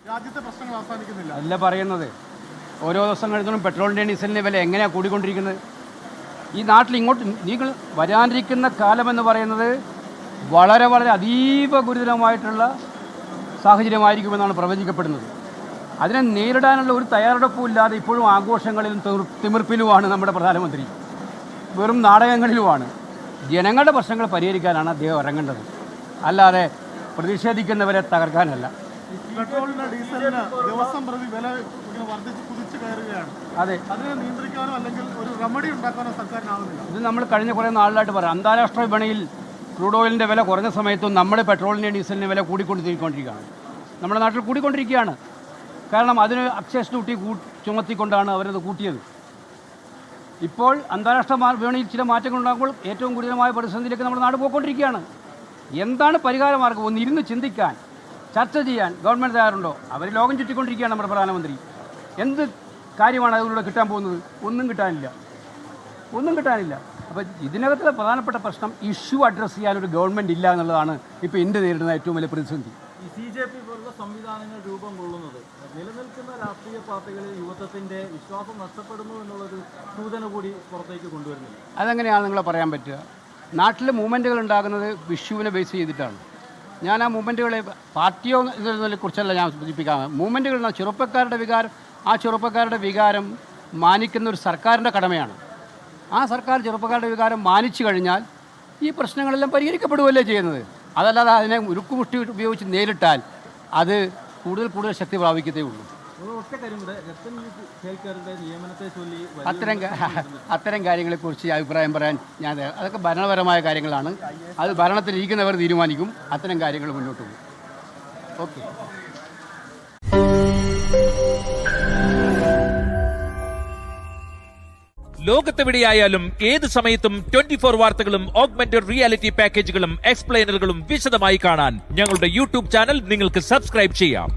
രാജ്യത്തെ പ്രശ്നങ്ങൾ അവസാനിക്കുന്നില്ല അല്ല പറയുന്നത്. ഓരോ ദിവസം കഴിയുന്നതും പെട്രോളിൻ്റെയും ഡീസലിൻ്റെ വില എങ്ങനെയാണ് കൂടിക്കൊണ്ടിരിക്കുന്നത്? ഈ നാട്ടിൽ ഇങ്ങോട്ട് നിങ്ങൾ വരാനിരിക്കുന്ന കാലമെന്ന് പറയുന്നത് വളരെ വളരെ അതീവ ഗുരുതരമായിട്ടുള്ള സാഹചര്യമായിരിക്കുമെന്നാണ് പ്രവചിക്കപ്പെടുന്നത്. അതിനെ നേരിടാനുള്ള ഒരു തയ്യാറെടുപ്പും ഇല്ലാതെ ഇപ്പോഴും ആഘോഷങ്ങളിലും തിമിർപ്പിലുമാണ് നമ്മുടെ പ്രധാനമന്ത്രി. വെറും നാടകങ്ങളിലുമാണ്. ജനങ്ങളുടെ പ്രശ്നങ്ങൾ പരിഹരിക്കാനാണ് അദ്ദേഹം ഇറങ്ങേണ്ടത്, അല്ലാതെ പ്രതിഷേധിക്കുന്നവരെ തകർക്കാനല്ല. പെട്രോളിന് ഡീസലിന് ദിവസം പ്രതി വില കുതിച്ചു കയറുകയാണ്. അതെ, അതിനെ നിയന്ത്രിക്കാനോ അല്ലെങ്കിൽ ഒരു റെമഡി ഉണ്ടാക്കാനോ സർക്കാരിനാവുന്നില്ല. ഇത് നമ്മൾ കഴിഞ്ഞ കുറേ നാളിലായിട്ട് പറയാം. അന്താരാഷ്ട്ര വിപണിയിൽ ക്രൂഡ് ഓയിലിൻ്റെ വില കുറഞ്ഞ സമയത്തും നമ്മുടെ പെട്രോളിൻ്റെയും ഡീസലിൻ്റെ വില കൂടിക്കൊണ്ടിരിക്കുകയാണ്. നമ്മുടെ നാട്ടിൽ കൂടിക്കൊണ്ടിരിക്കുകയാണ്. കാരണം അതിന് അക്സൈസ് ഡ്യൂട്ടി ചുമത്തിക്കൊണ്ടാണ് അവരത് കൂട്ടിയത്. ഇപ്പോൾ അന്താരാഷ്ട്ര വിപണിയിൽ ചില മാറ്റങ്ങൾ ഉണ്ടാകുമ്പോൾ ഏറ്റവും ഗുരുതരമായ പ്രതിസന്ധിയിലേക്ക് നമ്മുടെ നാട് പോയിക്കൊണ്ടിരിക്കുകയാണ്. എന്താണ് പരിഹാര മാർഗം? ഒന്ന് ഇരുന്ന് ചിന്തിക്കാൻ, ചർച്ച ചെയ്യാൻ ഗവൺമെൻറ് തയ്യാറുണ്ടോ? അവർ ലോകം ചുറ്റിക്കൊണ്ടിരിക്കുകയാണ് നമ്മുടെ പ്രധാനമന്ത്രി. എന്ത് കാര്യമാണ് അതിലൂടെ കിട്ടാൻ പോകുന്നത്? ഒന്നും കിട്ടാനില്ല. അപ്പോൾ ഇതിനകത്തുള്ള പ്രധാനപ്പെട്ട പ്രശ്നം ഇഷ്യൂ അഡ്രസ്സ് ചെയ്യാനൊരു ഗവൺമെൻറ് ഇല്ല എന്നുള്ളതാണ് ഇപ്പോൾ ഇന്ത്യ നേരിടുന്ന ഏറ്റവും വലിയ പ്രതിസന്ധി. ഈ CJP പോലുള്ള സംവിധാനങ്ങൾ രൂപം കൊള്ളുന്നത് നിലനിൽക്കുന്ന രാഷ്ട്രീയ പാർട്ടികളിൽ യുവത്വത്തിൻ്റെ വിശ്വാസം നഷ്ടപ്പെടുന്നു എന്നുള്ളൊരു സൂചന കൂടി പുറത്തേക്ക് കൊണ്ടുവരുന്നില്ല. അതെങ്ങനെയാണ് നിങ്ങളെ പറയാൻ പറ്റുക? നാട്ടിൽ മൂവ്മെൻറ്റുകൾ ഉണ്ടാകുന്നത് വിഷുവിനെ ബേസ് ചെയ്തിട്ടാണ്. ഞാൻ ആ മൂവ്മെൻറ്റുകളെ പാർട്ടിയോ ഇതിനെ കുറിച്ചല്ല ഞാൻ സൂചിപ്പിക്കാം. മൂവ്മെൻറ്റുകൾ ചെറുപ്പക്കാരുടെ വികാരം, ആ ചെറുപ്പക്കാരുടെ വികാരം മാനിക്കുന്ന ഒരു സർക്കാരിൻ്റെ കടമയാണ്. ആ സർക്കാർ ചെറുപ്പക്കാരുടെ വികാരം മാനിച്ചു കഴിഞ്ഞാൽ ഈ പ്രശ്നങ്ങളെല്ലാം പരിഹരിക്കപ്പെടുകയല്ലേ ചെയ്യുന്നത്. അതല്ലാതെ അതിനെ ഉരുക്കുമുഷ്ടി ഉപയോഗിച്ച് നേരിട്ടാൽ അത് കൂടുതൽ ശക്തി പ്രാപിക്കത്തേ ഉള്ളൂ. അത്തരം കാര്യങ്ങളെക്കുറിച്ച് അഭിപ്രായം പറയാൻ ഞാൻ, അതൊക്കെ ഭരണപരമായ കാര്യങ്ങളാണ്. അത് ഭരണത്തിലിരിക്കുന്നവർ തീരുമാനിക്കും. അത്തരം കാര്യങ്ങൾ മുന്നോട്ട് പോകും. ഓക്കെ. ലോകത്തെവിടെയായാലും ഏത് സമയത്തും 24 വാർത്തകളും ഓഗ്മെന്റഡ് റിയാലിറ്റി പാക്കേജുകളും എക്സ്പ്ലെയിനറുകളും വിശദമായി കാണാൻ ഞങ്ങളുടെ യൂട്യൂബ് ചാനൽ നിങ്ങൾക്ക് സബ്സ്ക്രൈബ് ചെയ്യാം.